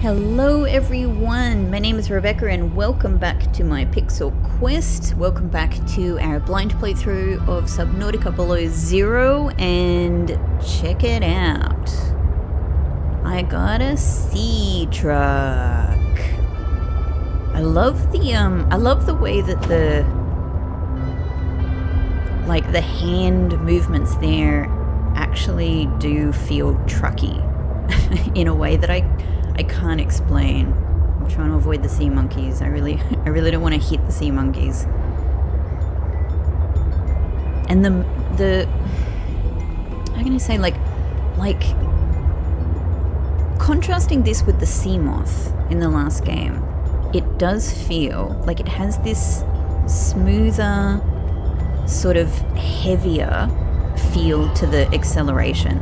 Hello everyone, my name is Rebecca and welcome back to my Pixel Quest. Welcome back to our blind playthrough of Subnautica Below Zero, and check it out. I got a sea truck. I love the way that the hand movements there actually do feel trucky in a way that I can't explain. I'm trying to avoid the sea monkeys. I really don't want to hit the sea monkeys. And the how can I say, like contrasting this with the sea moth in the last game, it does feel like it has this smoother, sort of heavier feel to the acceleration.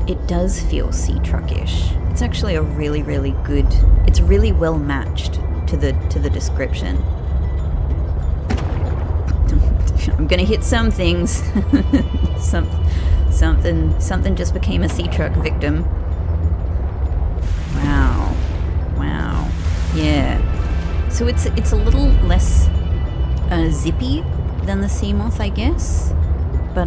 It does feel sea truckish. It's actually a really good, it's really well matched to the description. I'm gonna hit some things. something just became a sea truck victim. Wow. Yeah. So it's a little less zippy than the sea moth, I guess. But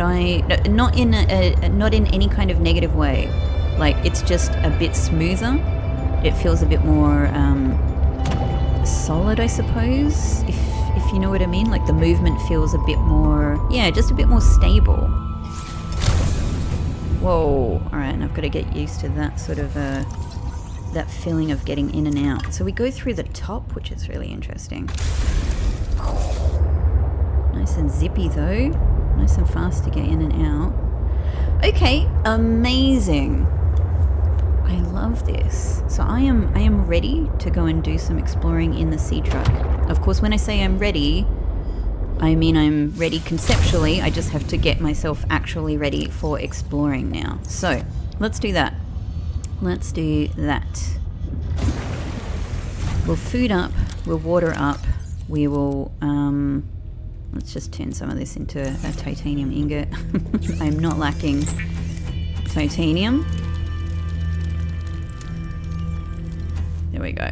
not in any kind of negative way. Like, it's just a bit smoother. It feels a bit more solid, I suppose, if you know what I mean. Like, the movement feels a bit more, yeah, just a bit more stable. Whoa, alright, and I've got to get used to that sort of, that feeling of getting in and out. So we go through the top, which is really interesting. Nice and zippy though. Nice and fast to get in and out. Okay, amazing. I love this. So I am ready to go and do some exploring in the sea truck. Of course, when I say I'm ready, I mean I'm ready conceptually. I just have to get myself actually ready for exploring now. So let's do that. Let's do that. We'll food up, we'll water up, we will let's just turn some of this into a titanium ingot. I'm not lacking titanium. There we go.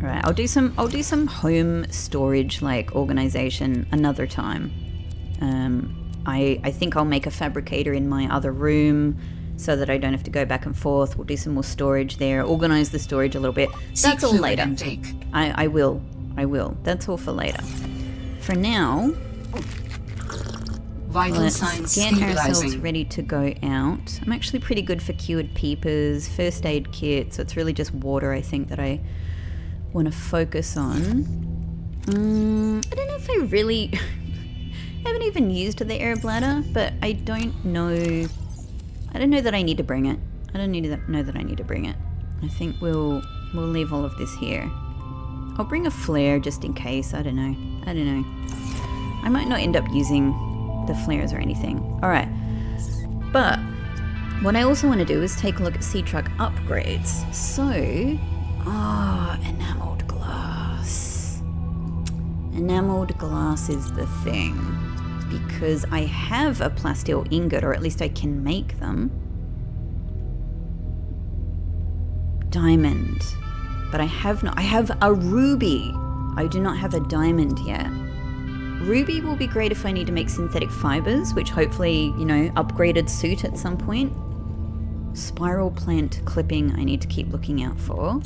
All right, I'll do some home storage like organization another time. I think I'll make a fabricator in my other room so that I don't have to go back and forth. We'll do some more storage there. Organize the storage a little bit. That's all later. I will. That's all for later. For now, let's get ourselves ready to go out. I'm actually pretty good for cured peepers, first aid kit, so it's really just water, I think, that I want to focus on. I don't know if I really... I haven't even used the air bladder, but I don't know that I need to bring it. I don't know that I need to bring it. I think we'll leave all of this here. I'll bring a flare just in case. I don't know. I might not end up using the flares or anything. Alright. But what I also want to do is take a look at sea truck upgrades. So, enameled glass. Enameled glass is the thing. Because I have a plasteel ingot, or at least I can make them. Diamond. But I have not. I have a ruby. I do not have a diamond yet. Ruby will be great if I need to make synthetic fibers, which hopefully, upgraded suit at some point. Spiral plant clipping I need to keep looking out for.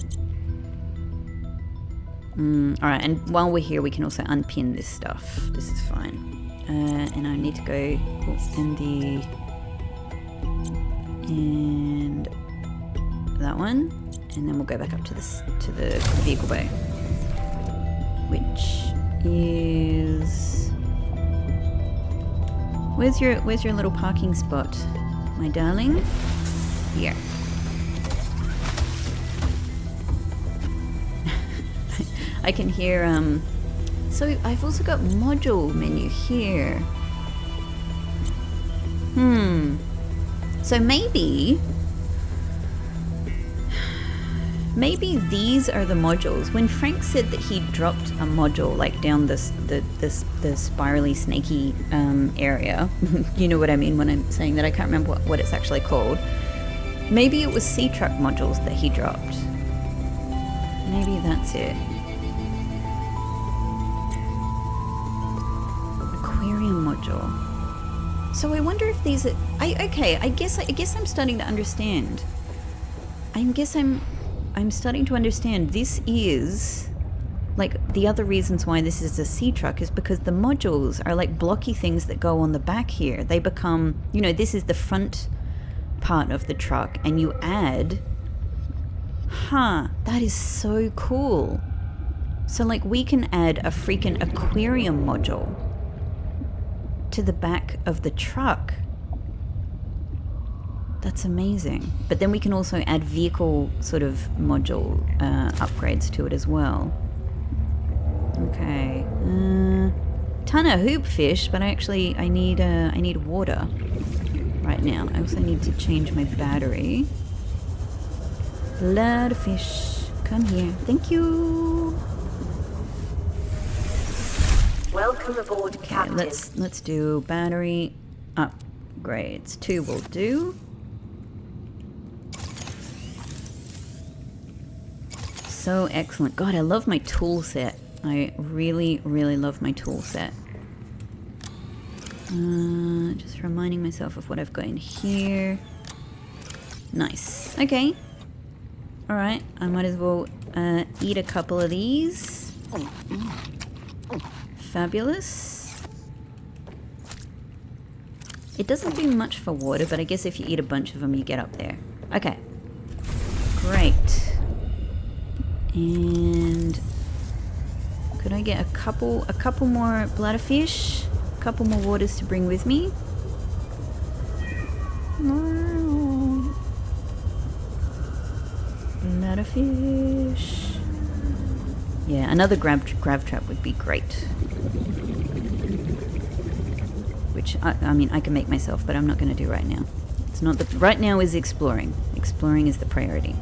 Alright, and while we're here we can also unpin this stuff. This is fine. And I need to go and that one. And then we'll go back up to the vehicle bay, which is where's your little parking spot, my darling? Here. I can hear so I've also got module menu here. So maybe these are the modules. When Frank said that he dropped a module like down the spirally snaky area, you know what I mean when I'm saying that. I can't remember what it's actually called. Maybe it was sea truck modules that he dropped. Maybe that's it. Aquarium module. So I wonder if these are... okay, I guess I'm starting to understand. I'm starting to understand. This is... like, the other reasons why this is a sea truck is because the modules are like blocky things that go on the back here. They become, you know, this is the front part of the truck, and you add... that is so cool. So, like, we can add a freaking aquarium module to the back of the truck. That's amazing. But then we can also add vehicle sort of module upgrades to it as well. Okay. Ton of hoop fish, but I need water right now. I also need to change my battery. Lot of fish. Come here. Thank you. Welcome aboard, Captain. Okay, let's do battery upgrades. 2 will do. So excellent. God, I love my tool set. I really, really love my tool set. Just reminding myself of what I've got in here. Nice. Okay. Alright, I might as well eat a couple of these. Fabulous. It doesn't do much for water, but I guess if you eat a bunch of them, you get up there. Okay. Great. And could I get a couple more bladderfish? A couple more waters to bring with me? Bladderfish. Yeah, another grab trap would be great. Which I mean I can make myself, but I'm not going to do right now. It's not right now is exploring. Exploring is the priority.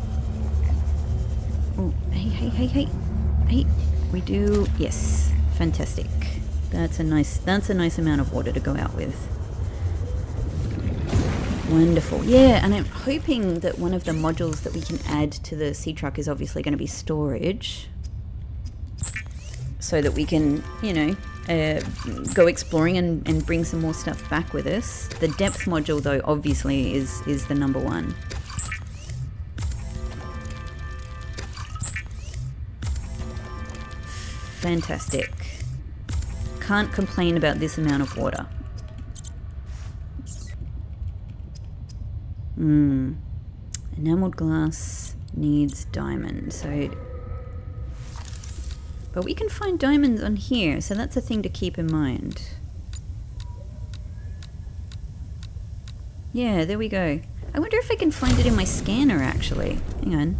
Oh, hey. We do, yes, fantastic. That's a nice amount of water to go out with. Wonderful. Yeah, and I'm hoping that one of the modules that we can add to the sea truck is obviously going to be storage. So that we can, you know, go exploring and bring some more stuff back with us. The depth module, though, obviously is the number one. Fantastic. Can't complain about this amount of water. Enameled glass needs diamond, so... But we can find diamonds on here, so that's a thing to keep in mind. Yeah, there we go. I wonder if I can find it in my scanner, actually. Hang on.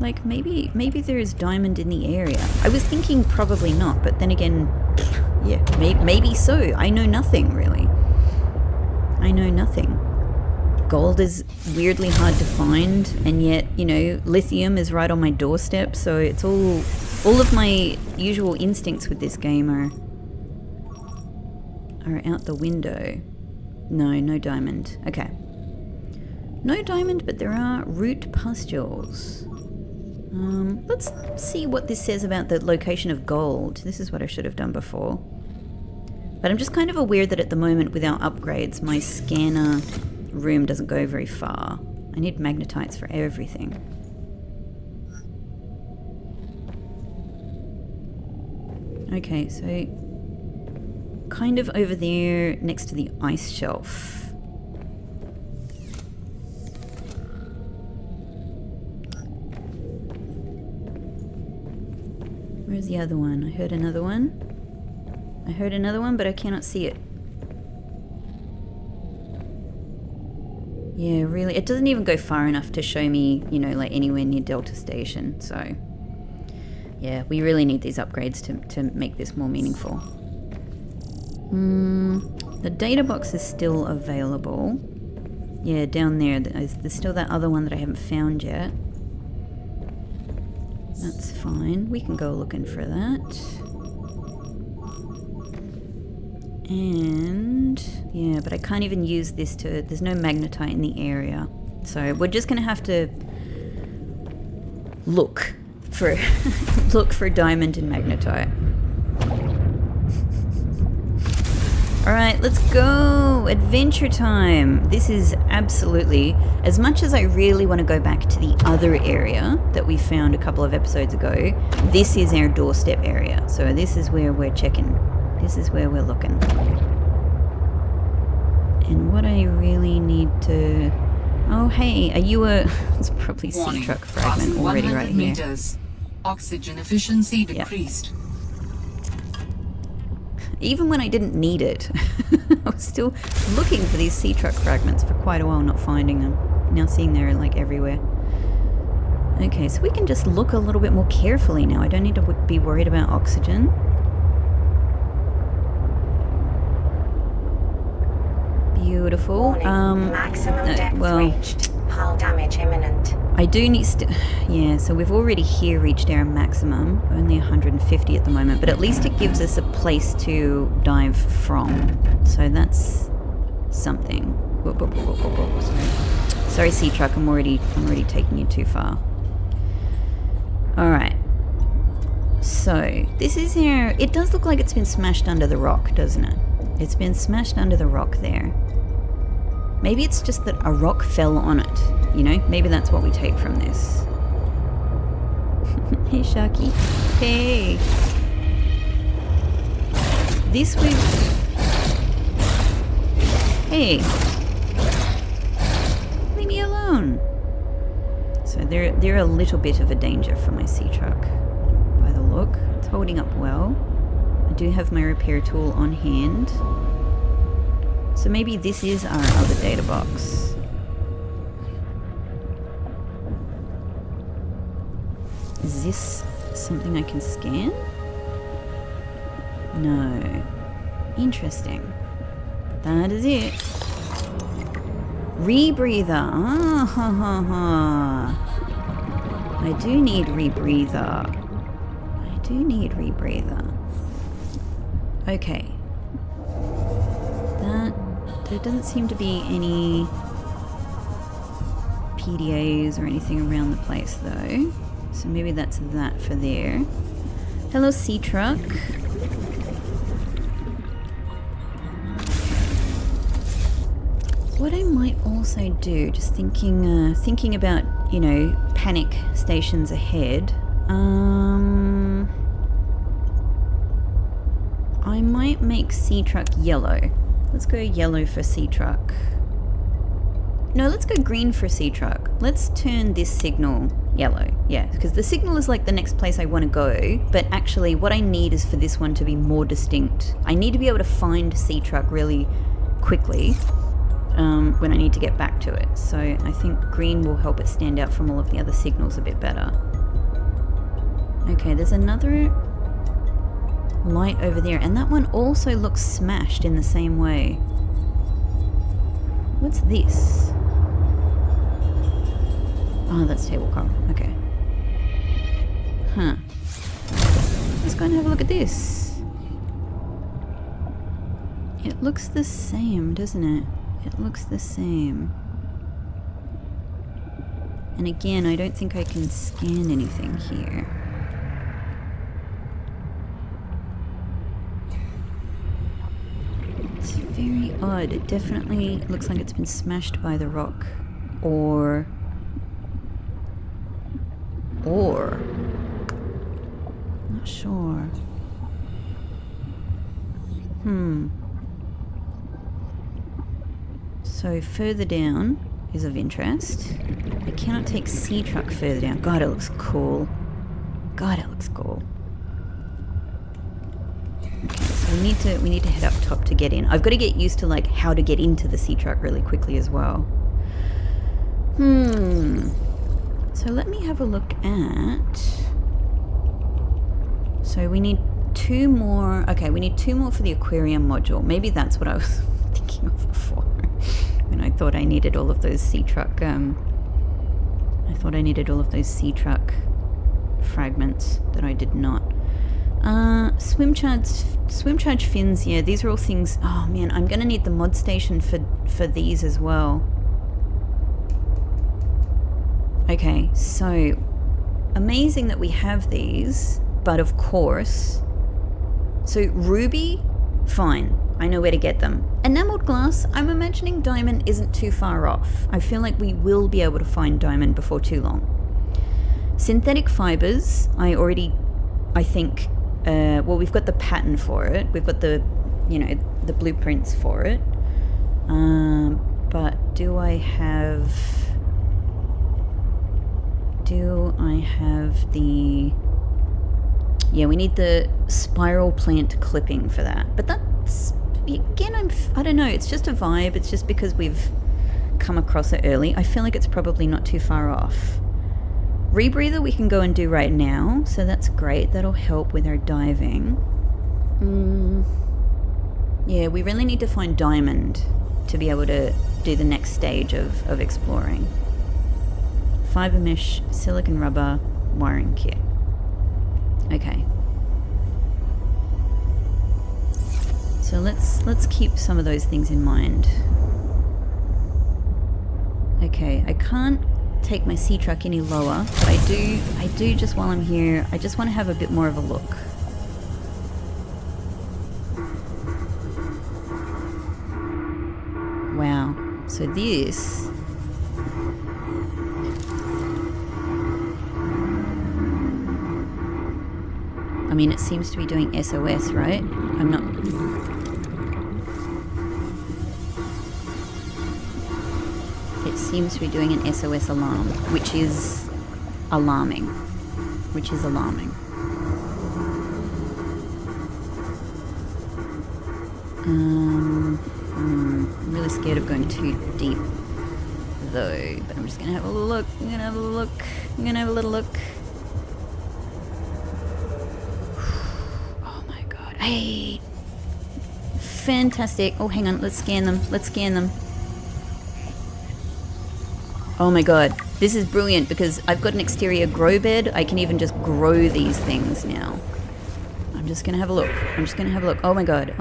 Like, maybe there is diamond in the area. I was thinking probably not, but then again, yeah, maybe so. I know nothing, really. I know nothing. Gold is weirdly hard to find, and yet, you know, lithium is right on my doorstep, so it's all of my usual instincts with this game are out the window. No diamond. Okay. No diamond, but there are root pustules. Let's see what this says about the location of gold. This is what I should have done before. But I'm just kind of aware that at the moment, without upgrades, my scanner room doesn't go very far. I need magnetites for everything. Okay, so kind of over there next to the ice shelf. Where's the other one? I heard another one. I heard another one, but I cannot see it. Yeah, really. It doesn't even go far enough to show me, you know, like anywhere near Delta Station. So, yeah, we really need these upgrades to make this more meaningful. The data box is still available. Yeah, down there. There's still that other one that I haven't found yet. That's fine. We can go looking for that. And yeah, but I can't even use this to... There's no magnetite in the area. So we're just going to have to look for look for diamond and magnetite. Alright, let's go! Adventure time! This is absolutely, as much as I really want to go back to the other area that we found a couple of episodes ago, this is our doorstep area. So this is where we're checking. This is where we're looking. And what I really need to... Oh, hey, are you a... It's probably sea truck fragment already right here. Meters. Oxygen efficiency decreased. Yep. Even when I didn't need it, I was still looking for these sea truck fragments for quite a while, not finding them. Now seeing they're like everywhere. Okay, so we can just look a little bit more carefully now. I don't need to be worried about oxygen. Beautiful. Maximum depth reached. Hull damage imminent. I do need yeah, so we've already here reached our maximum. Only 150 at the moment, but at least it gives us a place to dive from. So that's something. Whoop, whoop, whoop, whoop, whoop. Sorry, sea truck. I'm already taking you too far. All right. So this is our. It does look like it's been smashed under the rock, doesn't it? It's been smashed under the rock there. Maybe it's just that a rock fell on it, you know? Maybe that's what we take from this. Hey, Sharky. Hey. This we've... Hey. Leave me alone. So they're a little bit of a danger for my sea truck, by the look. It's holding up well. I do have my repair tool on hand. So maybe this is our other data box. Is this something I can scan? No. Interesting. That is it. Rebreather. Ah, ha, ha, ha. I do need rebreather. I do need rebreather. Okay. There doesn't seem to be any PDAs or anything around the place though. So maybe that's that for there. Hello, sea truck. What I might also do, just thinking about, you know, panic stations ahead. I might make sea truck yellow. Let's go yellow for sea truck. No, let's go green for sea truck. Let's turn this signal yellow. Yeah, because the signal is like the next place I want to go, but actually what I need is for this one to be more distinct. I need to be able to find sea truck really quickly when I need to get back to it. So I think green will help it stand out from all of the other signals a bit better. Okay, there's another light over there, and that one also looks smashed in the same way. What's this? Oh, that's table coral. Okay. Huh. Let's go and have a look at this. It looks the same, doesn't it? It looks the same. And again, I don't think I can scan anything here. It's very odd. It definitely looks like it's been smashed by the rock. Or... Not sure. So further down is of interest. I cannot take sea truck further down. God, it looks cool. God, it looks cool. Okay, so we need to head up top to get in. I've got to get used to like how to get into the sea truck really quickly as well. So let me have a look at... So we need 2 more... Okay, we need 2 more for the aquarium module. Maybe that's what I was thinking of before. When I thought I needed all of those sea truck... I thought I needed all of those sea truck fragments that I did not. Swim charge fins, yeah, these are all things... Oh man, I'm going to need the mod station for these as well. Okay, so amazing that we have these, but of course... So ruby, fine. I know where to get them. Enameled glass, I'm imagining diamond isn't too far off. I feel like we will be able to find diamond before too long. Synthetic fibers, I think, well, we've got the pattern for it. We've got the, you know, the blueprints for it. But do I have the... Yeah, we need the spiral plant clipping for that. But that's, again, I don't know, it's just a vibe. It's just because we've come across it early. I feel like it's probably not too far off. Rebreather we can go and do right now, so that's great. That'll help with our diving. Yeah, we really need to find diamond to be able to do the next stage of exploring. Fiber mesh, silicon rubber, wiring kit. Okay. So let's keep some of those things in mind. Okay, I can't take my sea truck any lower, but I do just while I'm here, I just want to have a bit more of a look. Wow. So this... I mean, it seems to be doing SOS, right? I'm not... It seems to be doing an SOS alarm, which is alarming. I'm really scared of going too deep, though. But I'm just gonna have a look. I'm gonna have a little look. Oh my god. Hey! Fantastic. Oh, hang on. Let's scan them. Oh my god. This is brilliant because I've got an exterior grow bed. I can even just grow these things now. I'm just gonna have a look. Oh my god.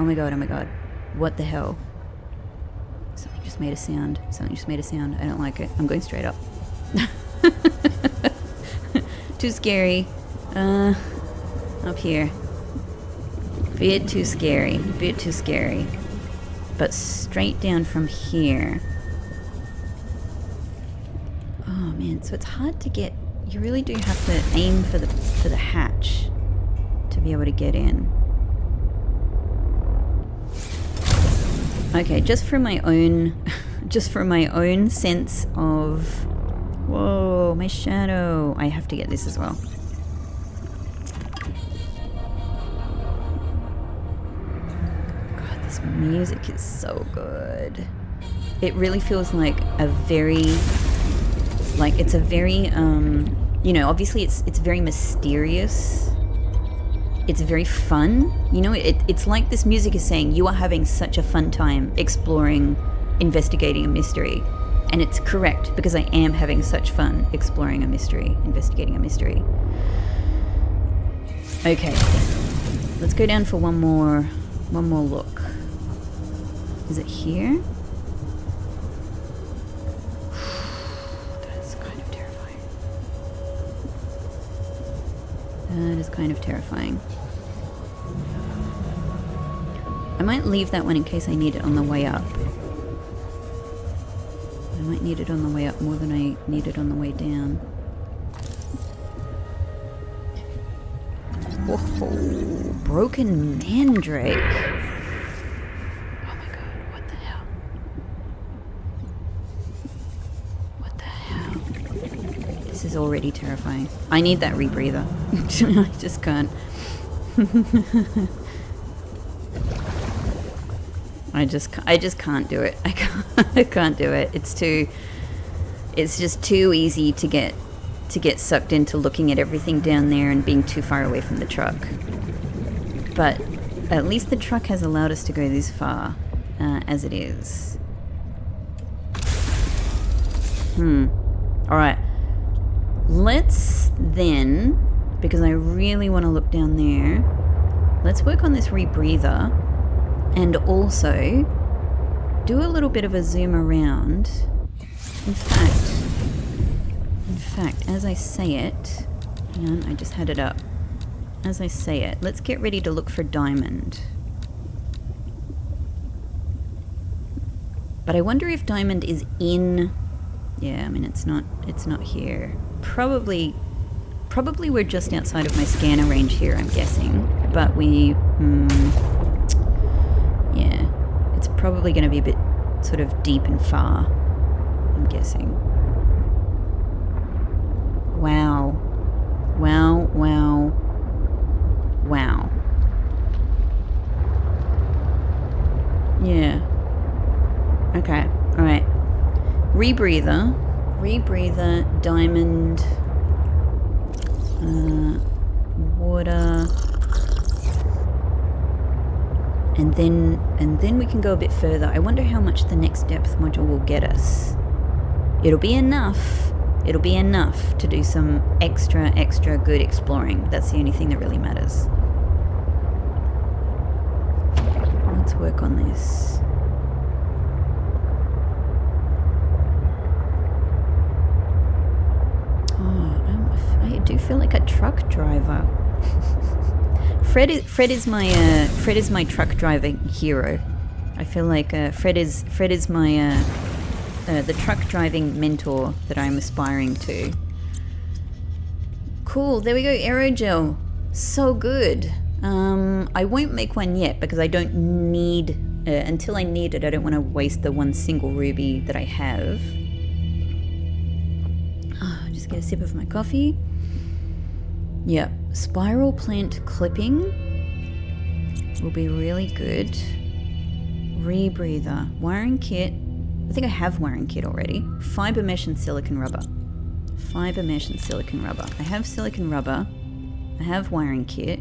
What the hell? Something just made a sound. I don't like it. I'm going straight up. Too scary. Up here. Bit too scary. But straight down from here. Oh man, so it's hard to get... You really do have to aim for the hatch to be able to get in. Okay, just for my own sense of... Whoa, my shadow. I have to get this as well. God, this music is so good. It really feels like a very... Like, it's a very, you know, obviously it's very mysterious. It's very fun. You know, it's like this music is saying, you are having such a fun time exploring, investigating a mystery. And it's correct, because I am having such fun exploring a mystery, investigating a mystery. Okay. Let's go down for one more look. Is it here? That is kind of terrifying. I might leave that one in case I need it on the way up. I might need it on the way up more than I need it on the way down. Oh, broken mandrake. Oh my god, what the hell? What the hell? This is already terrifying. I need that rebreather. I just can't. I just can't do it. I can't do it. It's just too easy to get sucked into looking at everything down there and being too far away from the truck. But at least the truck has allowed us to go this far, as it is. Alright. Let's then, because I really want to look down there, let's work on this rebreather and also do a little bit of a zoom around. In fact, as I say it, Hang on, I just had it up. As I say it, let's get ready to look for diamond. But I wonder if diamond is in... Yeah, I mean, it's not here. Probably we're just outside of my scanner range here, I'm guessing. But we... yeah, it's probably going to be a bit sort of deep and far, I'm guessing. Wow. Wow, wow, wow. Yeah. Okay, alright. Rebreather, diamond, water, and then we can go a bit further. I wonder how much the next depth module will get us. It'll be enough. It'll be enough to do some extra good exploring. That's the only thing that really matters. Let's work on this. I do feel like a truck driver. Fred is my truck driving hero. I feel like Fred is my the truck driving mentor that I'm aspiring to. Cool, there we go, aerogel. So good. I won't make one yet because I don't need until I need it. I don't want to waste the one single ruby that I have. Just get a sip of my coffee. Yep, spiral plant clipping will be really good. Rebreather, wiring kit. I think I have wiring kit already. Fiber mesh and silicon rubber. Fiber mesh and silicon rubber. I have silicon rubber. I have wiring kit.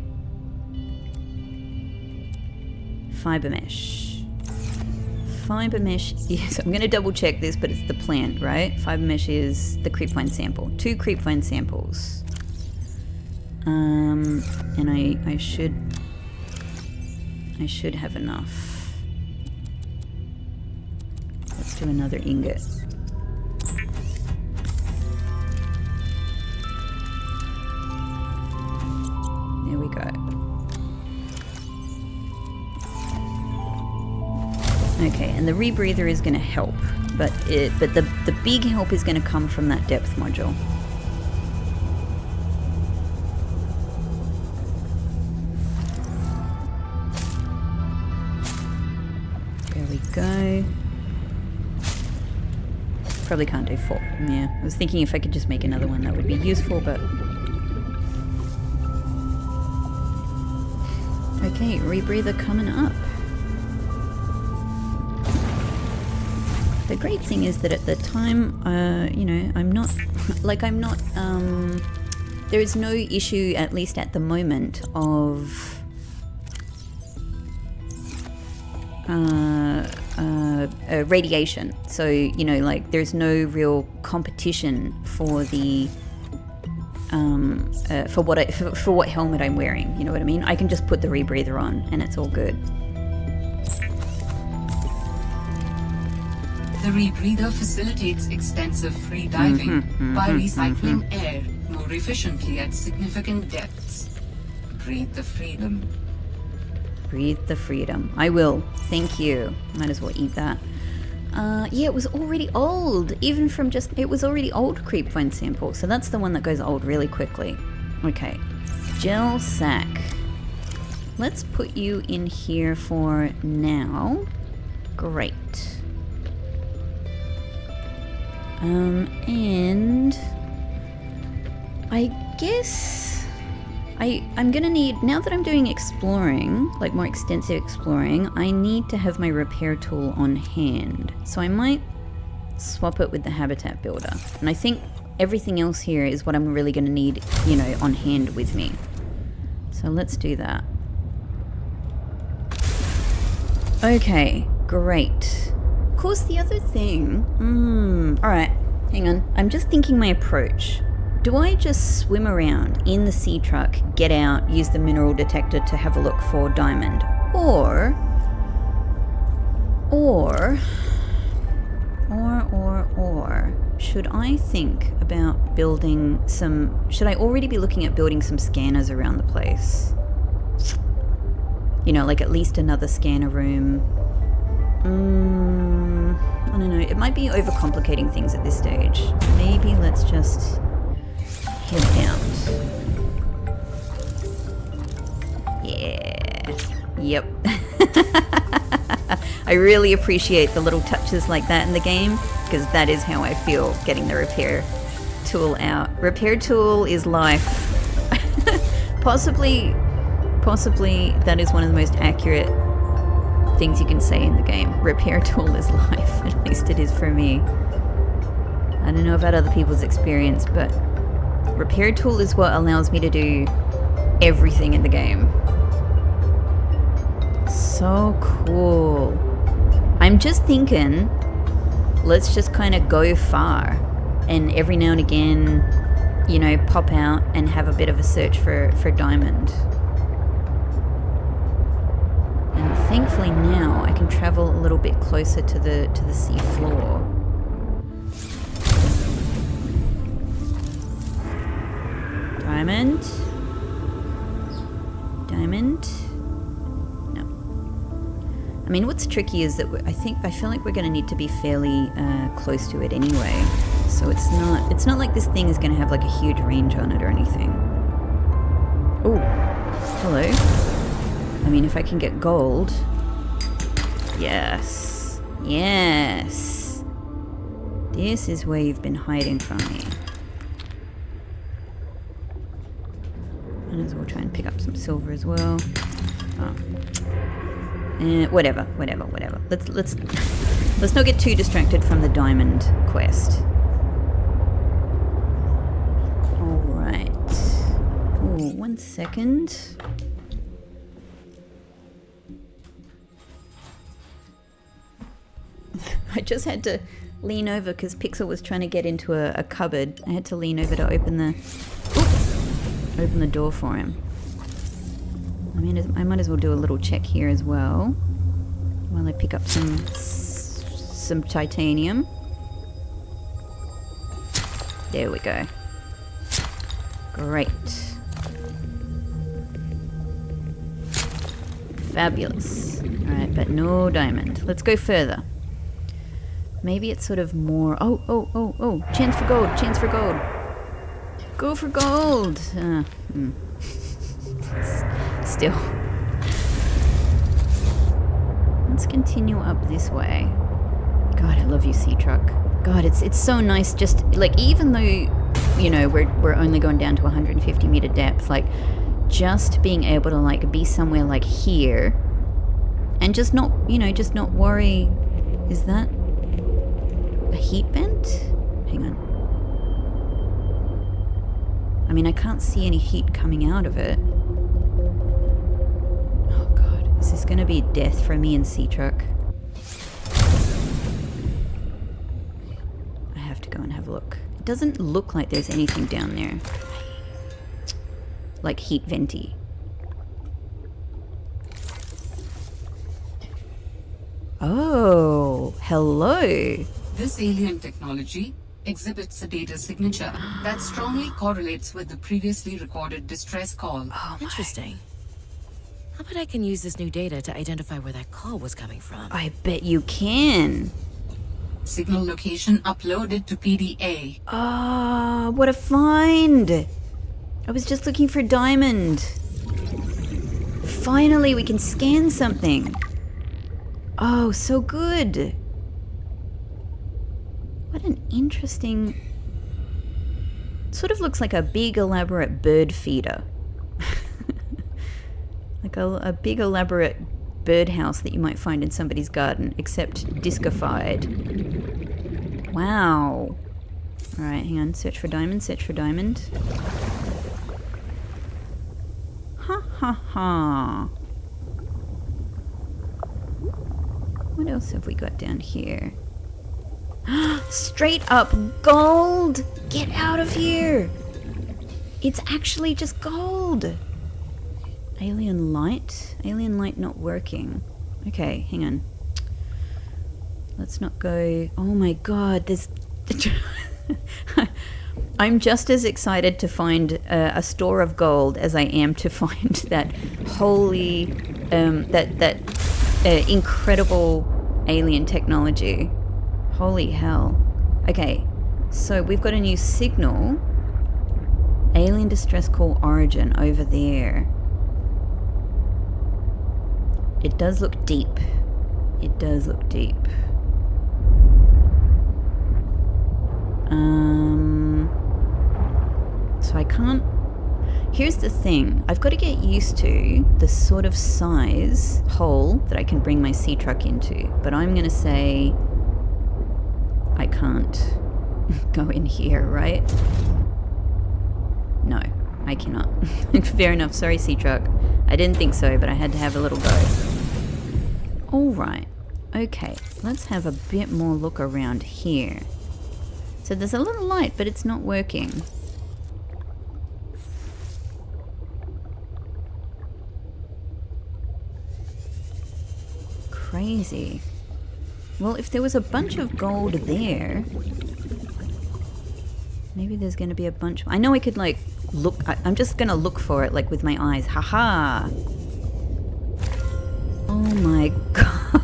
Fiber mesh. Fiber mesh, yes, I'm going to double check this, but it's the plant, right? Fiber mesh is the creepvine sample. 2 creepvine samples. And I should have enough. Let's do another ingot. There we go. Okay, and the rebreather is going to help, but the big help is going to come from that depth module. There we go. Probably can't do 4. Yeah, I was thinking if I could just make another one that would be useful, but... Okay, rebreather coming up. The great thing is that at the time, you know, I'm not, there is no issue, at least at the moment, of radiation. So, you know, like, there's no real competition for the, for what helmet I'm wearing, you know what I mean? I can just put the rebreather on and it's all good. The rebreather facilitates extensive free diving by recycling air more efficiently at significant depths. Breathe the freedom. Breathe the freedom. I will. Thank you. Might as well eat that. Yeah, it was already old. Even from just... It was already old creepvine sample. So that's the one that goes old really quickly. Okay. Gel sack. Let's put you in here for now. Great. And I guess I'm gonna need, now that I'm doing exploring, like more extensive exploring, I need to have my repair tool on hand. So I might swap it with the habitat builder. And I think everything else here is what I'm really gonna need, you know, on hand with me. So let's do that. Okay, great. Of course, the other thing... Alright, hang on. I'm just thinking my approach. Do I just swim around in the sea truck, get out, use the mineral detector to have a look for diamond? Or... should I think about building some... Should I already be looking at building some scanners around the place? You know, like at least another scanner room. I don't know. It might be overcomplicating things at this stage. Maybe let's just head out. Yeah. Yep. I really appreciate the little touches like that in the game, because that is how I feel getting the repair tool out. Repair tool is life. Possibly that is one of the most accurate things you can say in the game. Repair tool is life. At least it is for me. I don't know about other people's experience, but repair tool is what allows me to do everything in the game. So cool. I'm just thinking, let's just kind of go far and every now and again, you know, pop out and have a bit of a search for diamond. And thankfully now I can travel a little bit closer to the sea floor. Diamond. Diamond. I mean, what's tricky is that I feel like we're going to need to be fairly close to it anyway. So it's not like this thing is going to have like a huge range on it or anything. Oh, hello. I mean, if I can get gold. Yes. Yes. This is where you've been hiding from me. Might as well try and pick up some silver as well. Oh. Whatever. Let's not get too distracted from the diamond quest. All right. Oh, 1 second. I just had to lean over because Pixel was trying to get into a cupboard. I had to lean over to open the door for him. I mean, I might as well do a little check here as well while I pick up some titanium. There we go. Great. Fabulous. Alright, but no diamond. Let's go further. Maybe it's sort of more... Oh. Chance for gold. Chance for gold. Go for gold. Still. Let's continue up this way. God, I love you, sea truck. God, it's so nice. Just like, even though, you know, we're only going down to 150 meter depth, like just being able to like be somewhere like here and just not, you know, just not worry. Is that a heat vent? Hang on. I mean, I can't see any heat coming out of it. Oh god, is this gonna be death for me and Sea Truck? I have to go and have a look. It doesn't look like there's anything down there. Like heat venti. Oh, hello. This alien technology exhibits a data signature that strongly correlates with the previously recorded distress call. Oh, interesting. How about I can use this new data to identify where that call was coming from? I bet you can. Signal location uploaded to PDA. Ah, what a find! I was just looking for diamond. Finally, we can scan something. Oh, so good. What an interesting... Sort of looks like a big elaborate bird feeder. Like a big elaborate birdhouse that you might find in somebody's garden, except discified. Wow. Alright, hang on. Search for diamond, search for diamond. Ha ha ha. What else have we got down here? Straight up gold! Get out of here! It's actually just gold! Alien light? Alien light not working. Okay, hang on. Let's not go... Oh my god, there's... I'm just as excited to find a store of gold as I am to find that holy, incredible alien technology. Holy hell. Okay, so we've got a new signal. Alien distress call origin over there. It does look deep. It does look deep. So I can't... Here's the thing. I've got to get used to the sort of size hole that I can bring my sea truck into. But I'm going to say I can't go in here, right? No, I cannot. Fair enough. Sorry, sea truck. I didn't think so, but I had to have a little go. All right. Okay, let's have a bit more look around here. So there's a little light, but it's not working. Crazy. Well, if there was a bunch of gold there, maybe there's going to be a bunch. I know I could like look. I'm just going to look for it like with my eyes. Haha. Oh my god.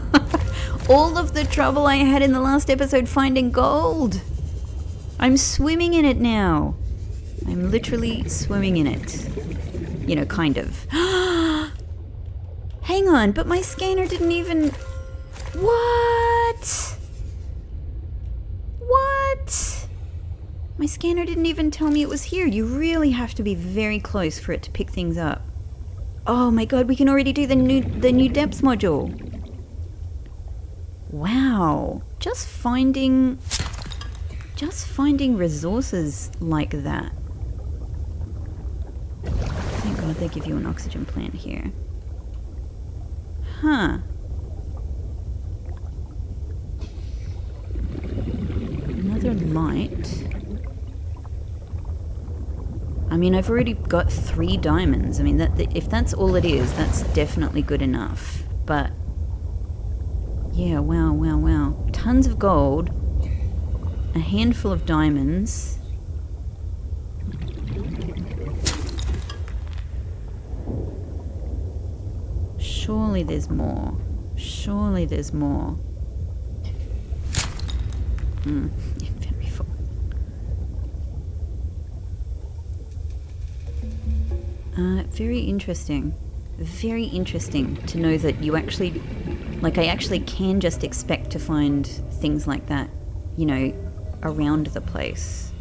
All of the trouble I had in the last episode finding gold. I'm swimming in it now. I'm literally swimming in it. You know, kind of. Hang on, but my scanner didn't even... What? What? My scanner didn't even tell me it was here. You really have to be very close for it to pick things up. Oh my god, we can already do the new depths module. Wow. Just finding resources like that. Thank god they give you an oxygen plant here. Huh. Another light. I mean, I've already got 3 diamonds. I mean, if that's all it is, that's definitely good enough. But yeah, wow, wow, wow. Tons of gold. A handful of diamonds. Surely there's more. Surely there's more. Very full. Very interesting. Very interesting to know that you actually... Like, I actually can just expect to find things like that, you know, around the place.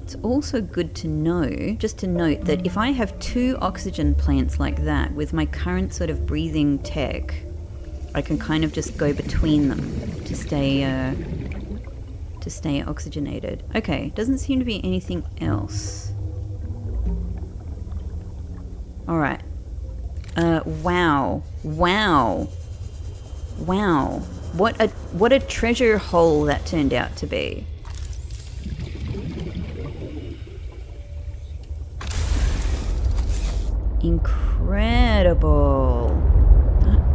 It's also good to know, just to note, that if I have 2 oxygen plants like that with my current sort of breathing tech, I can kind of just go between them to stay oxygenated. Okay, doesn't seem to be anything else. All right. Wow. Wow. Wow. What a treasure hole that turned out to be. Incredible.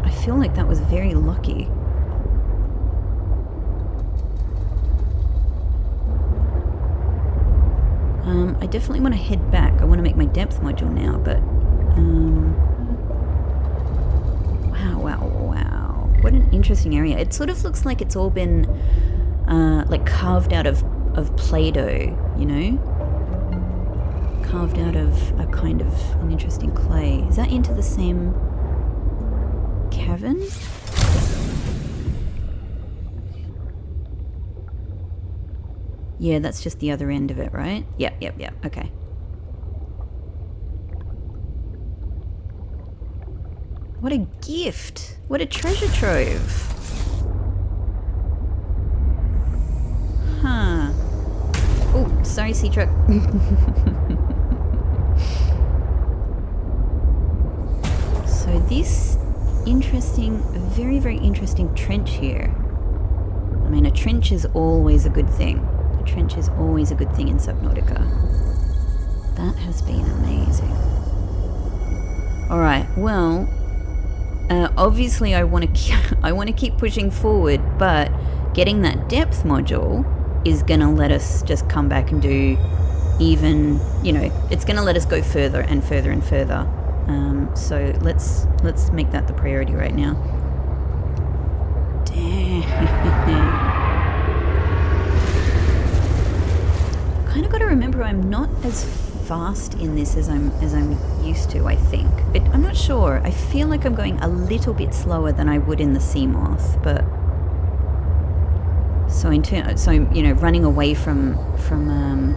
I feel like that was very lucky. I definitely want to head back. I want to make my depth module now, but wow, wow, wow. What an interesting area. It sort of looks like it's all been like carved out of Play-Doh, you know? Carved out of a kind of an interesting clay. Is that into the same cavern? Yeah, that's just the other end of it, right? Yep, yep, yep. Okay. What a gift! What a treasure trove! Huh. Oh, sorry, sea truck. So this interesting, very, very interesting trench here. I mean, a trench is always a good thing. A trench is always a good thing in Subnautica. That has been amazing. Alright, well, obviously I want to keep pushing forward, but getting that depth module is going to let us just come back and do even, it's going to let us go further and further and further. So let's make that the priority right now. Damn. Kind of got to remember I'm not as fast in this as I'm used to, I think. But I'm not sure. I feel like I'm going a little bit slower than I would in the sea moth, but so running away from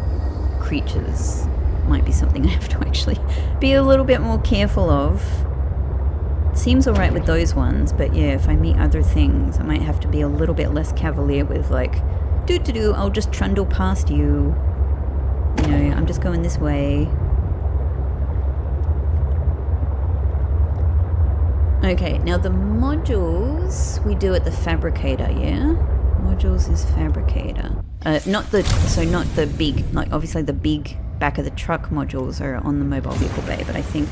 creatures might be something I have to actually be a little bit more careful of. It seems alright with those ones, but yeah, if I meet other things, I might have to be a little bit less cavalier with like, I'll just trundle past you. I'm just going this way. Okay, now the modules we do at the fabricator, yeah? Modules is fabricator. Not the big, like obviously the big back of the truck modules are on the mobile vehicle bay, but I think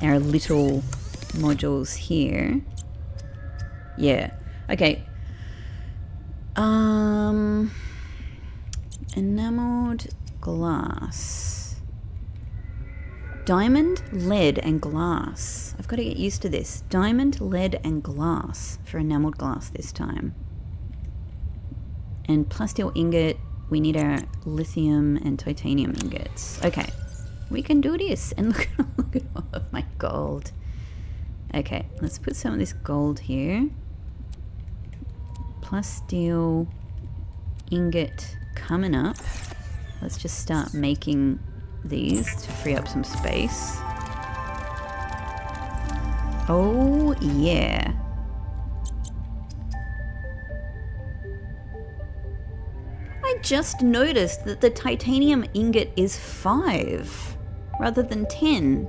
our little modules here. Yeah. Okay. Enameled glass. Diamond, lead, and glass. I've got to get used to this. Diamond, lead, and glass for enameled glass this time. And plasteel ingot, we need our lithium and titanium ingots. Okay, we can do this. And look at all of my gold. Okay, let's put some of this gold here. Plasteel ingot coming up. Let's just start making these to free up some space. Oh yeah. I just noticed that the titanium ingot is 5 rather than 10.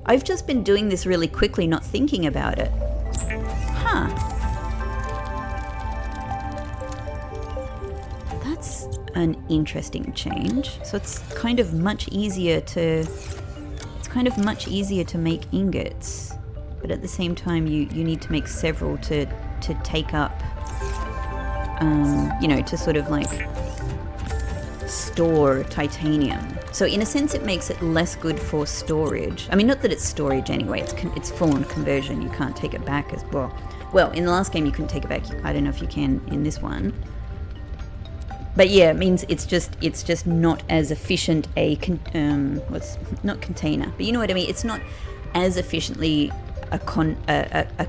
I've just been doing this really quickly, not thinking about it. Huh. That's an interesting change. So it's kind of much easier to make ingots, but at the same time you need to make several to take up to sort of like store titanium. So in a sense it makes it less good for storage. I mean, not that it's storage anyway, it's full on conversion. You can't take it back as well. Well, in the last game you couldn't take it back. I don't know if you can in this one. But yeah, it means it's just not as efficient not container, but you know what I mean. It's not as efficiently a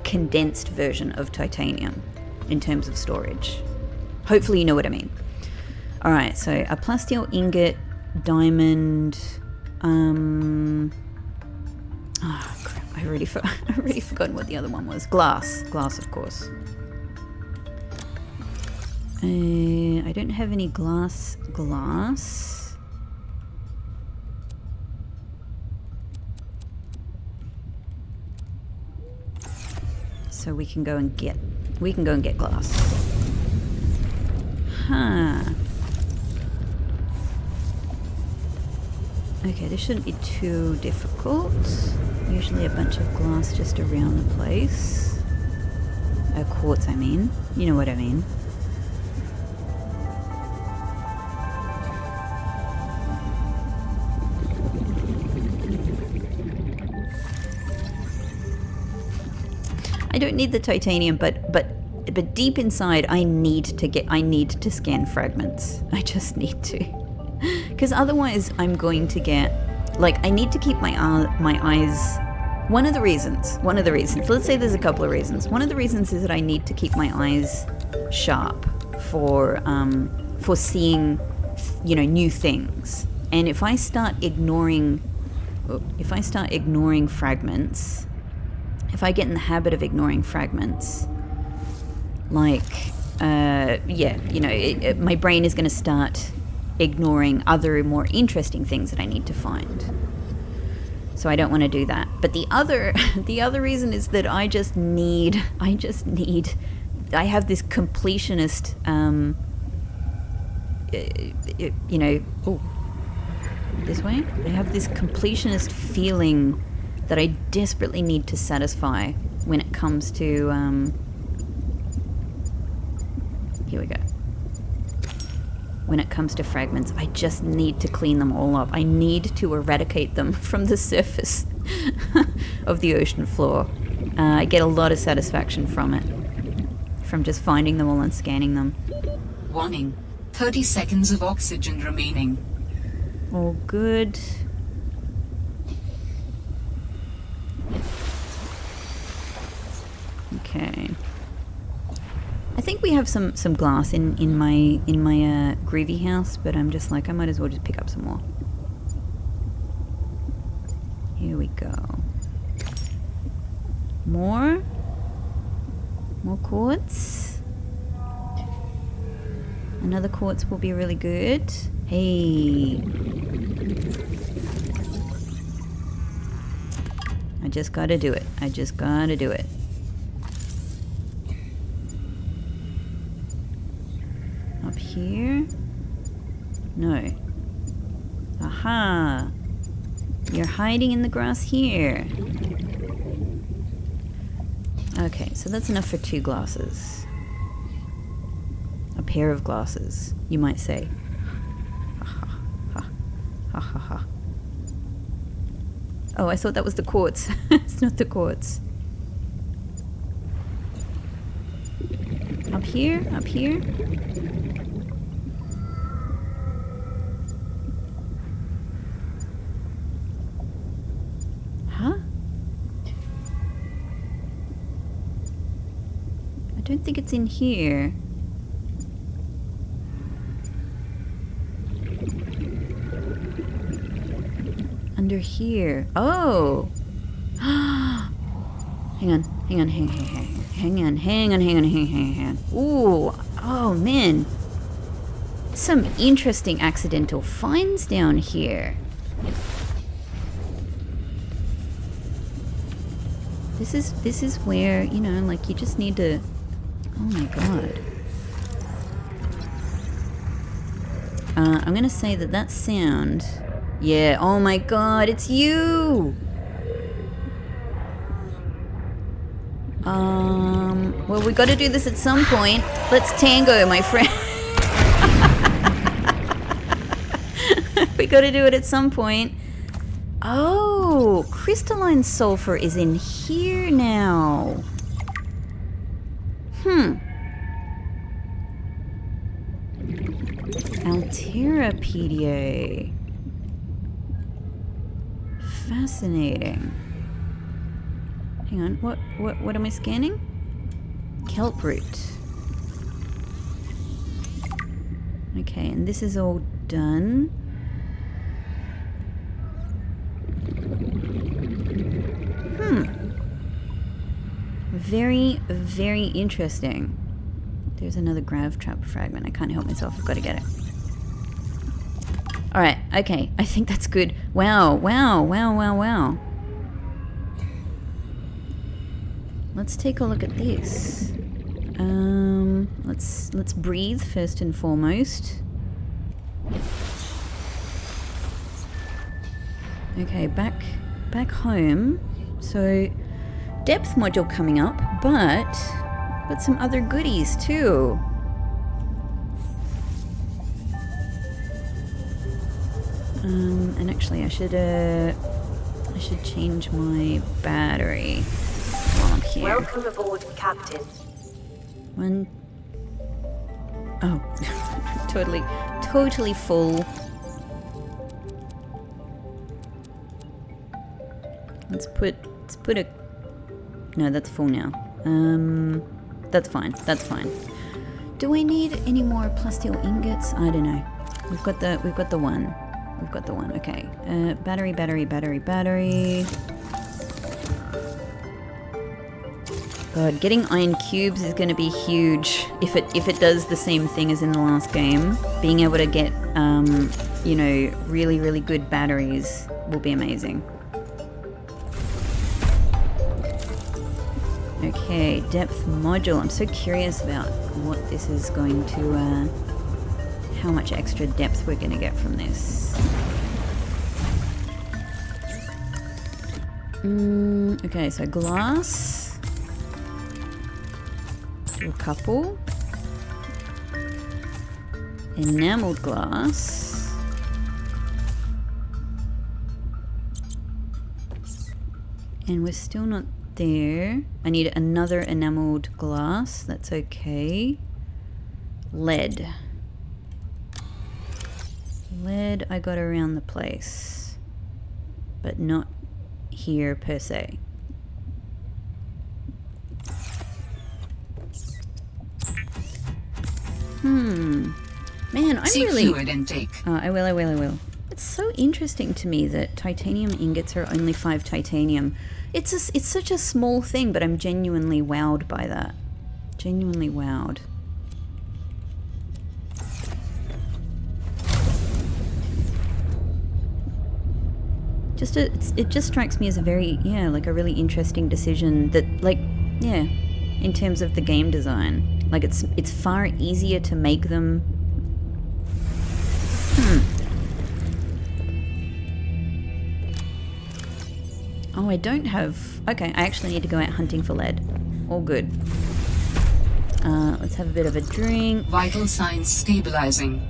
condensed version of titanium in terms of storage. Hopefully you know what I mean. All right, so a plasteel ingot, diamond. Oh crap! I already forgotten what the other one was. Glass, of course. I don't have any glass. So we can go and get glass. Huh. Okay, this shouldn't be too difficult. Usually a bunch of glass just around the place. Quartz, I mean. You know what I mean. I don't need the titanium, but deep inside I need to scan fragments. I just need to. Because otherwise I'm going to get, like, I need to keep my eyes. One of the reasons, let's say there's a couple of reasons. One of the reasons is that I need to keep my eyes sharp for seeing, new things. And if I start ignoring fragments, if I get in the habit of ignoring fragments, like, my brain is going to start ignoring other more interesting things that I need to find. So I don't want to do that. But the other reason is that I have this completionist, this way? I have this completionist feeling that I desperately need to satisfy when it comes to when it comes to fragments. I just need to clean them all up. I need to eradicate them from the surface of the ocean floor. I get a lot of satisfaction from it, from just finding them all and scanning them. Warning. 30 seconds of oxygen remaining. All good. Okay. I think we have some glass in my groovy house, but I'm just like, I might as well just pick up some more. Here we go. More quartz. Another quartz will be really good. Hey. I just gotta do it. I just gotta do it. Up here? No. Aha! You're hiding in the grass here. Okay, so that's enough for 2 glasses. A pair of glasses, you might say. Ha ha ha. Ha ha ha. Oh, I thought that was the quartz. It's not the quartz. Up here? Up here? Huh? I don't think it's in here. Under here. Oh! Hang on. Ooh! Oh, man! Some interesting accidental finds down here. This is where, you know, like, you just need to... Oh my god. I'm gonna say that sound... Yeah, oh my god, it's you! Well, we gotta do this at some point. Let's tango, my friend. We gotta do it at some point. Oh, crystalline sulfur is in here now. Alteropedia. Fascinating. Hang on, what am I scanning? Kelp root. Okay, and this is all done. Very, very interesting. There's another grav trap fragment. I can't help myself. I've got to get it. Alright, okay. I think that's good. Wow. Let's take a look at this. Let's breathe first and foremost. Okay, back home. So, depth module coming up, but got some other goodies too. And actually I should change my battery while I'm here. Welcome aboard, Captain. One. Oh, totally full. Let's put a. No, that's full now. That's fine. Do I need any more plasteel ingots? I don't know. We've got the one. Okay. Battery. God, getting iron cubes is going to be huge if it does the same thing as in the last game. Being able to get, you know, really good batteries will be amazing. Okay, depth module. I'm so curious about what this is going to, how much extra depth we're going to get from this. Okay, so glass. A couple. Enameled glass. And we're still not there. I need another enameled glass. That's okay. Lead. Lead I got around the place, but not here per se. Man, I'm Seek really... fluid intake. I will. It's so interesting to me that titanium ingots are only 5 titanium. It's such a small thing, but I'm genuinely wowed by that. Genuinely wowed. It just strikes me as a very, like a really interesting decision that, like, in terms of the game design. Like, it's far easier to make them... Oh, I don't have... Okay, I actually need to go out hunting for lead. All good. Let's have a bit of a drink. Vital signs stabilizing.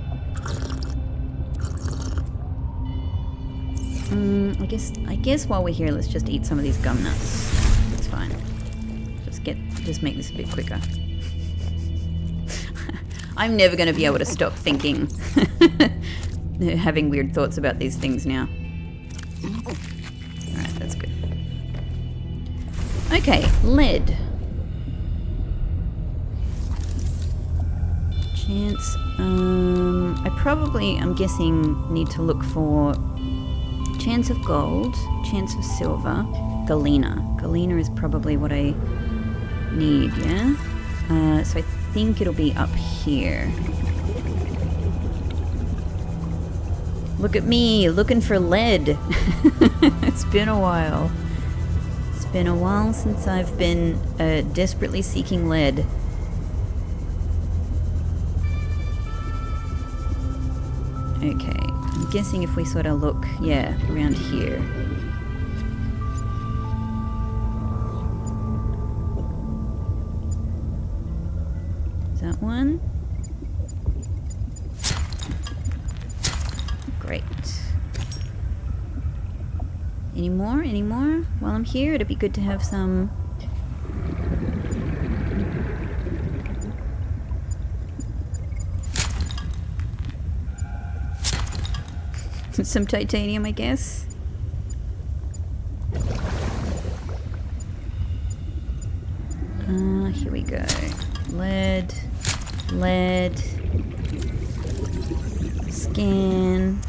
I guess while we're here, let's just eat some of these gum nuts. That's fine. Just make this a bit quicker. I'm never going to be able to stop thinking, having weird thoughts about these things now. Alright, that's good. Okay, lead. Chance, I'm guessing, need to look for chance of gold, chance of silver, galena. Galena is probably what I need, yeah? So I think it'll be up here. Look at me, looking for lead. It's been a while. It's been a while since I've been desperately seeking lead. Okay, I'm guessing if we sort of look, around here. Is that one? Great. Any more? Any more? While I'm here, it'd be good to have some... some titanium, I guess. Here we go. Lead. Scan.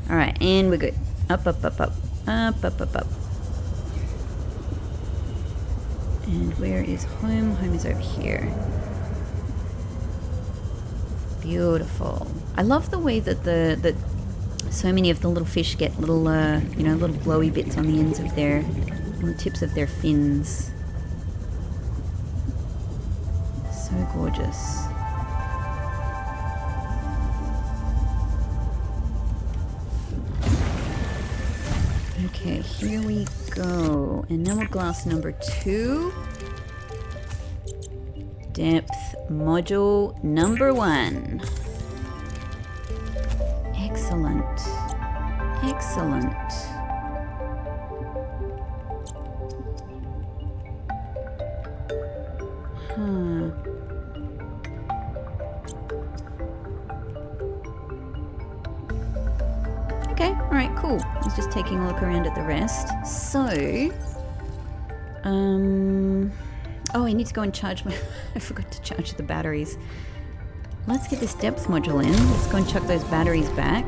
Alright, and we're good. Up. And where is home? Home is over here. Beautiful. I love the way that so many of the little fish get little, little glowy bits on the ends of on the tips of their fins. So gorgeous. Okay, here we go. Enamel glass number 2. Depth module number 1. Excellent. Okay, alright, cool. I was just taking a look around at the rest. So, oh, I need to go and charge my... I forgot to charge the batteries. Let's get this depth module in. Let's go and chuck those batteries back.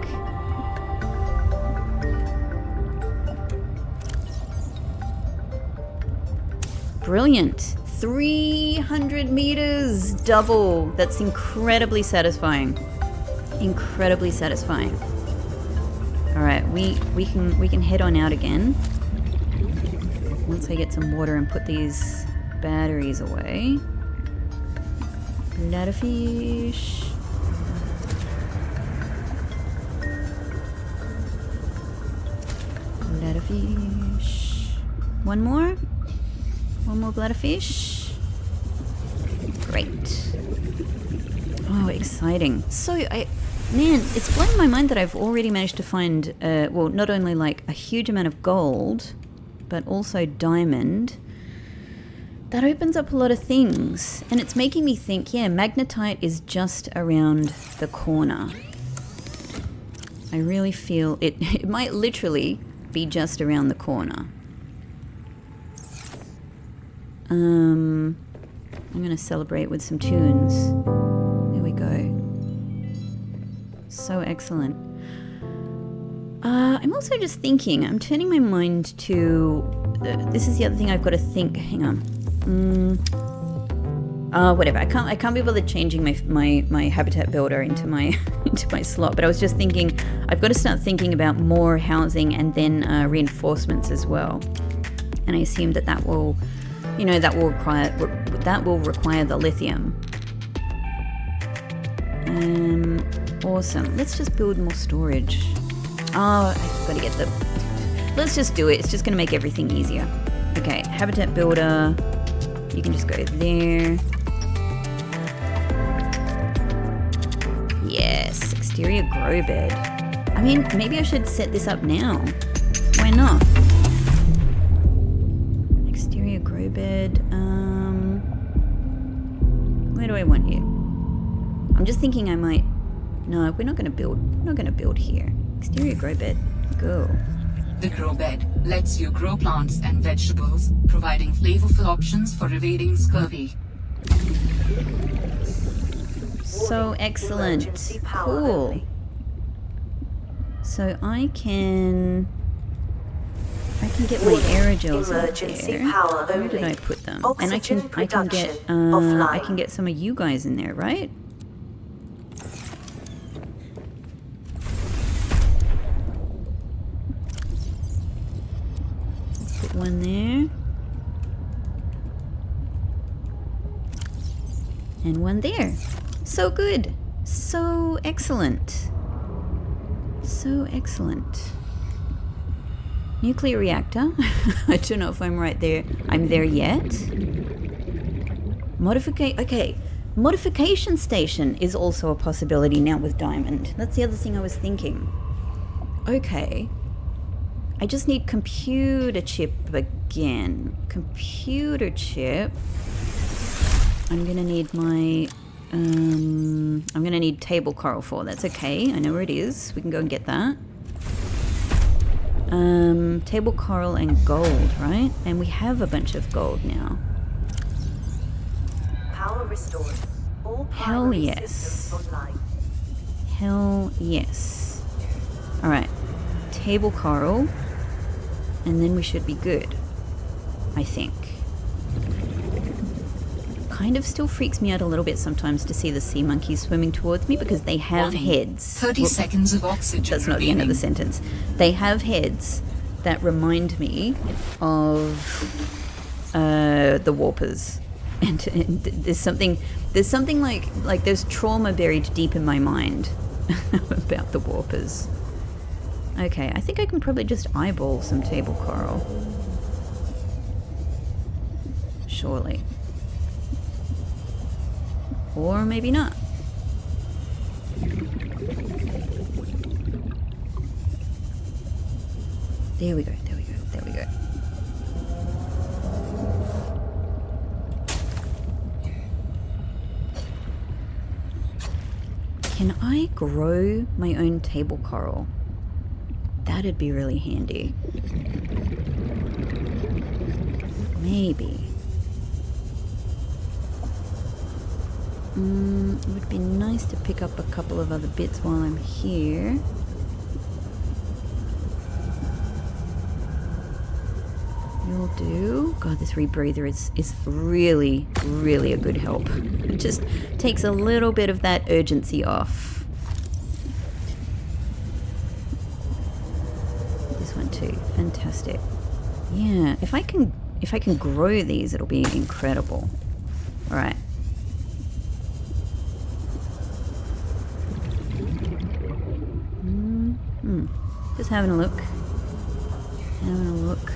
Brilliant. 300 meters double. That's incredibly satisfying. Incredibly satisfying. All right, we can head on out again. Once I get some water and put these batteries away. Lot of fish. Lot of fish. One more bladderfish. Great. Oh, exciting. So Man, it's blowing my mind that I've already managed to find, well, not only like a huge amount of gold, but also diamond. That opens up a lot of things. And it's making me think, yeah, magnetite is just around the corner. I really feel it might literally be just around the corner. I'm going to celebrate with some tunes. There we go. So excellent. I'm also just thinking, I'm turning my mind to, this is the other thing I've got to think, hang on. Whatever, I can't be bothered changing my habitat builder into my into my slot, but I was just thinking, I've got to start thinking about more housing and then reinforcements as well. And I assume that will, you know, that will require the lithium. Awesome. Let's just build more storage. Oh, I've got to get the... Let's just do it. It's just going to make everything easier. Okay, habitat builder. You can just go there. Yes, exterior grow bed. I mean, maybe I should set this up now. Why not? Exterior grow bed. Where do I want you? I'm just thinking I might... No, we're not going to build. We're not going to build here. Exterior grow bed. Go. The grow bed lets you grow plants and vegetables, providing flavorful options for evading scurvy. So excellent. Cool. So I can get my aerogels up there. Where did I put them? And I can get some of you guys in there, right? Put one there. And one there. So good. So excellent. So excellent. Nuclear reactor. I don't know if I'm right there. I'm there yet. Okay. Modification station is also a possibility now with diamond. That's the other thing I was thinking. Okay. I just need computer chip again. Computer chip. I'm gonna need my... I'm gonna need table coral 4. That's okay. I know where it is. We can go and get that. Table coral and gold, right? And we have a bunch of gold now. Power restored. All Hell yes. Hell yes. Alright. Table coral. And then we should be good. I think. Kind of still freaks me out a little bit sometimes to see the sea monkeys swimming towards me because they have heads. 30 seconds of oxygen. That's not the end of the sentence. They have heads that remind me of the warpers. And there's something like there's trauma buried deep in my mind about the warpers. Okay, I think I can probably just eyeball some table coral. Surely. Or maybe not. There we go, there we go, there we go. Can I grow my own table coral? That'd be really handy. Maybe. It would be nice to pick up a couple of other bits while I'm here. You'll do. God, this rebreather is really, really a good help. It just takes a little bit of that urgency off. This one too. Fantastic. Yeah, if I can grow these, it'll be incredible. All right. Just having a look. Having a look.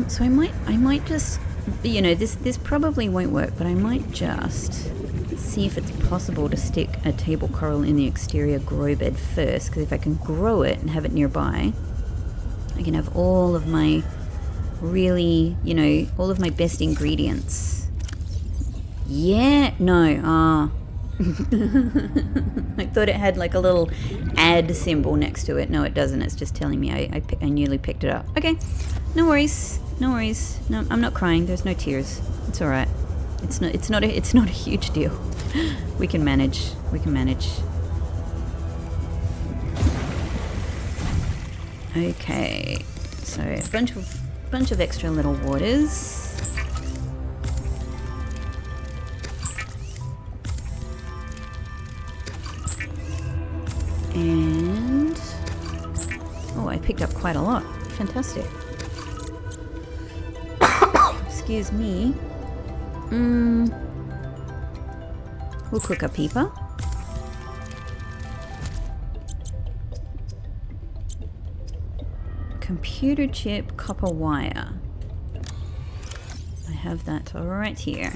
So I might just, you know, this probably won't work, but I might just see if it's possible to stick a table coral in the exterior grow bed first, because if I can grow it and have it nearby, I can have all of my really, you know, all of my best ingredients. Yeah, no, I thought it had like a little add symbol next to it. No, it doesn't. It's just telling me I nearly picked it up. Okay, no worries, no worries. No, I'm not crying. There's no tears. It's all right. It's not a huge deal. We can manage. We can manage. Okay, so a bunch of extra little waters. And oh, I picked up quite a lot. Fantastic. Excuse me. We'll cook a peeper. Computer chip, copper wire. I have that right here.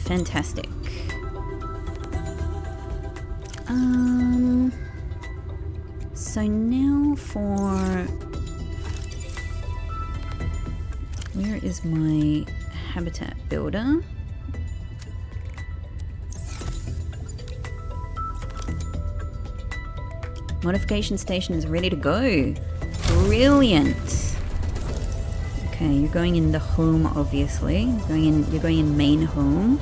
Fantastic. So now for... Where is my habitat builder? Modification station is ready to go. Brilliant. Okay, you're going in the home, obviously. You're going in main home.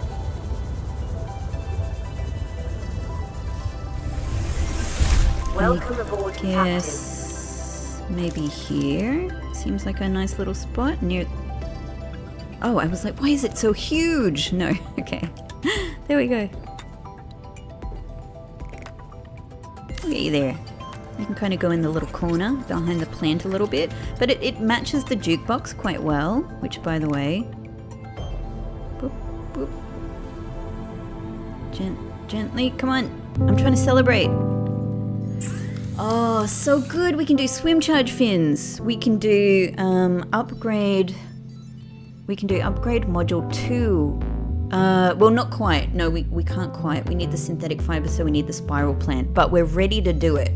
Welcome aboard, Captain. Yes, maybe here. Seems like a nice little spot near... Oh, I was like, why is it so huge? No, okay. There we go. Look at you there. You can kind of go in the little corner behind the plant a little bit, but it matches the jukebox quite well, which, by the way... Boop, boop. Gently, come on. I'm trying to celebrate. Oh, so good. We can do swim charge fins. We can do upgrade. We can do upgrade module 2. Well, not quite. No, we can't quite. We need the synthetic fiber, so we need the spiral plant. But we're ready to do it.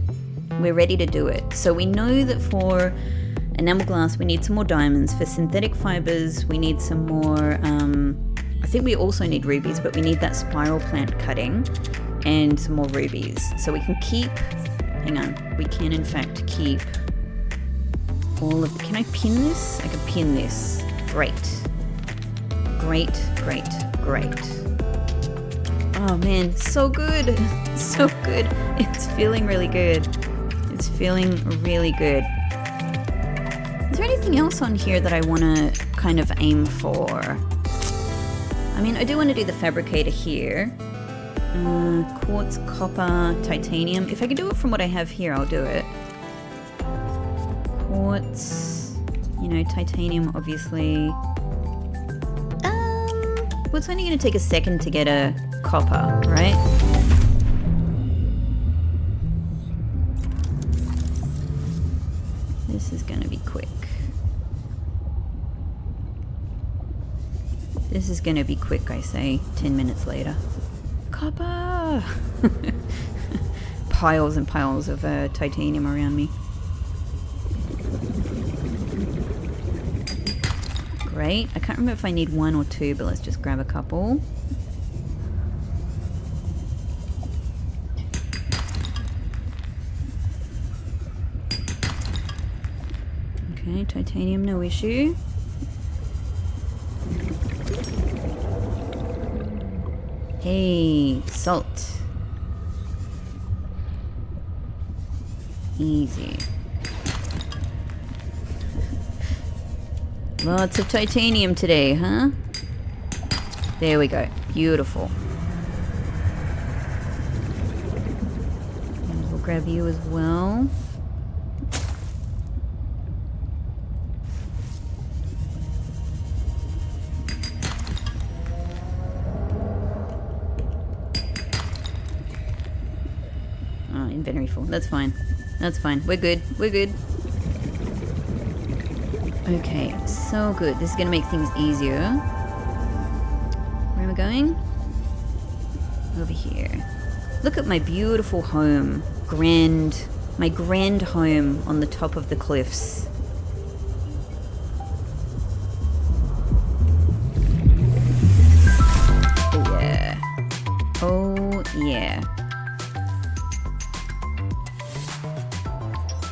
We're ready to do it. So we know that for enamel glass, we need some more diamonds. For synthetic fibers, we need some more... I think we also need rubies, but we need that spiral plant cutting and some more rubies. So we can keep... Hang on, we can in fact keep all of... Can I pin this? I can pin this. Great. Great, great, great. Oh man, so good. So good. It's feeling really good. It's feeling really good. Is there anything else on here that I want to kind of aim for? I mean, I do want to do the fabricator here. Quartz, copper, titanium. If I can do it from what I have here, I'll do it. Quartz, you know, titanium, obviously. Well, it's only going to take a second to get a copper, right? This is going to be quick. This is going to be quick, I say, 10 minutes later. Copper! Piles and piles of titanium around me. Great. I can't remember if I need 1 or 2, but let's just grab a couple. Okay, titanium, no issue. Hey, salt. Easy. Lots of titanium today, huh? There we go. Beautiful. And we'll grab you as well. battery full. That's fine. That's fine. We're good. We're good. Okay, so good. This is going to make things easier. Where am I going? Over here. Look at my beautiful home. My grand home on the top of the cliffs. Oh yeah. Oh yeah.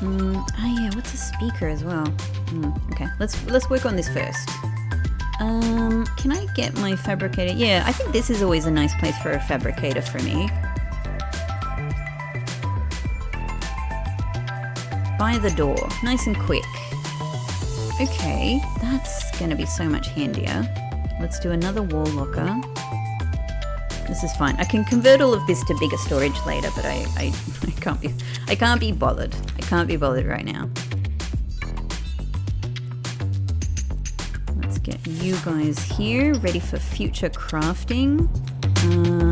Oh yeah, what's a speaker as well? Okay, let's work on this first. Can I get my fabricator? Yeah, I think this is always a nice place for a fabricator for me. By the door, nice and quick. Okay, that's gonna be so much handier. Let's do another wall locker. This is fine. I can convert all of this to bigger storage later, but I can't be bothered. I can't be bothered right now. Let's get you guys here, ready for future crafting.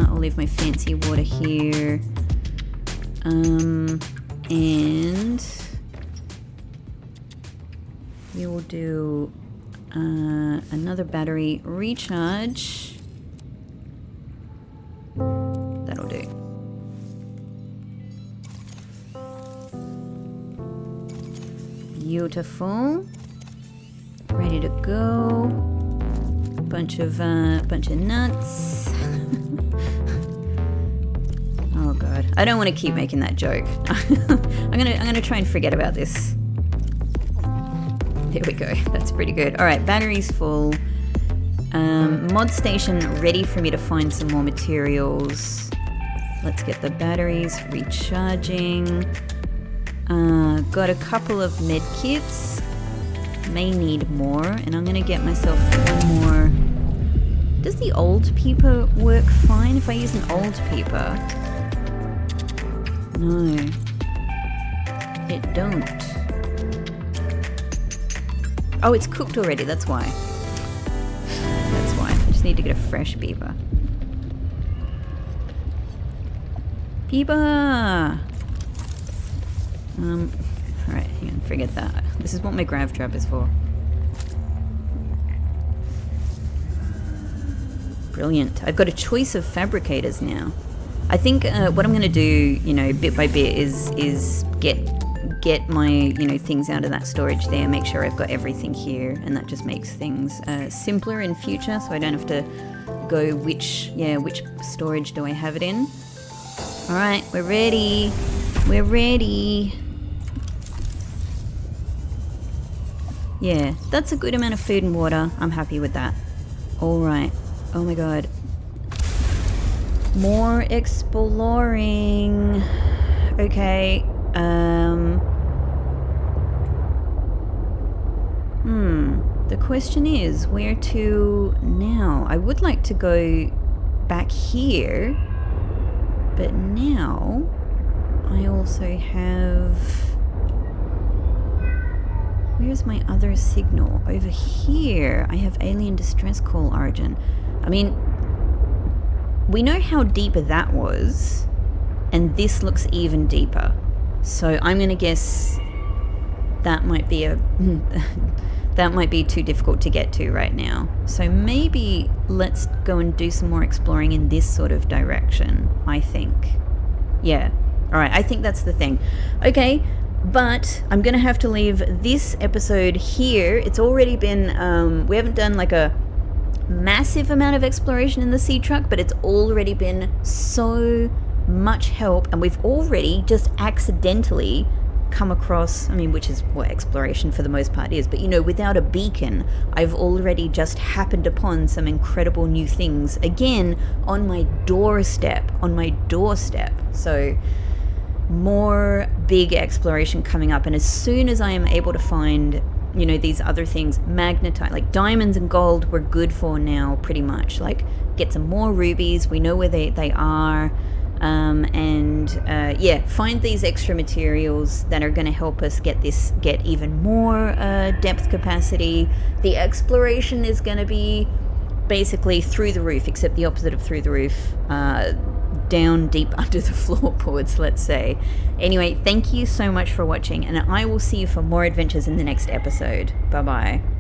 I'll leave my fancy water here. And we will do another battery recharge. That'll do. Beautiful. Ready to go. Bunch of nuts. Oh god, I don't want to keep making that joke. I'm gonna try and forget about this. There we go. That's pretty good. All right, battery's full. Mod station ready for me to find some more materials. Let's get the batteries recharging. Got a couple of med kits. May need more, and I'm gonna get myself one more. Does the old peeper work fine if I use an old peeper? No, it don't. Oh, it's cooked already, that's why. That's why. I just need to get a fresh peeper. Peeper! Alright, hang on, forget that. This is what my grav trap is for. Brilliant. I've got a choice of fabricators now. I think what I'm going to do, you know, bit by bit is get my, you know, things out of that storage there, make sure I've got everything here, and that just makes things simpler in future, so I don't have to go which storage do I have it in. Alright, we're ready. We're ready. Yeah, that's a good amount of food and water. I'm happy with that. Alright. Oh my god. More exploring. Okay. The question is, where to now? I would like to go back here, but now I also have... Where's my other signal? Over here, I have alien distress call origin. I mean, we know how deep that was, and this looks even deeper. So I'm gonna guess that might be that might be too difficult to get to right now. So maybe let's go and do some more exploring in this sort of direction, I think. Yeah. Alright, I think that's the thing. Okay, but I'm gonna have to leave this episode here. It's already been, we haven't done like a massive amount of exploration in the sea truck, but it's already been so much help, and we've already just accidentally come across, I mean, which is what exploration for the most part is, but you know, without a beacon, I've already just happened upon some incredible new things, again, on my doorstep, so more big exploration coming up, and as soon as I am able to find, you know, these other things, magnetite, like diamonds and gold, we're good for now, pretty much, like, get some more rubies, we know where they are, yeah, find these extra materials that are going to help us get even more depth capacity. The exploration is going to be basically through the roof, except the opposite of through the roof. down deep under the floorboards, let's say. Anyway, thank you so much for watching, and I will see you for more adventures in the next episode. Bye bye.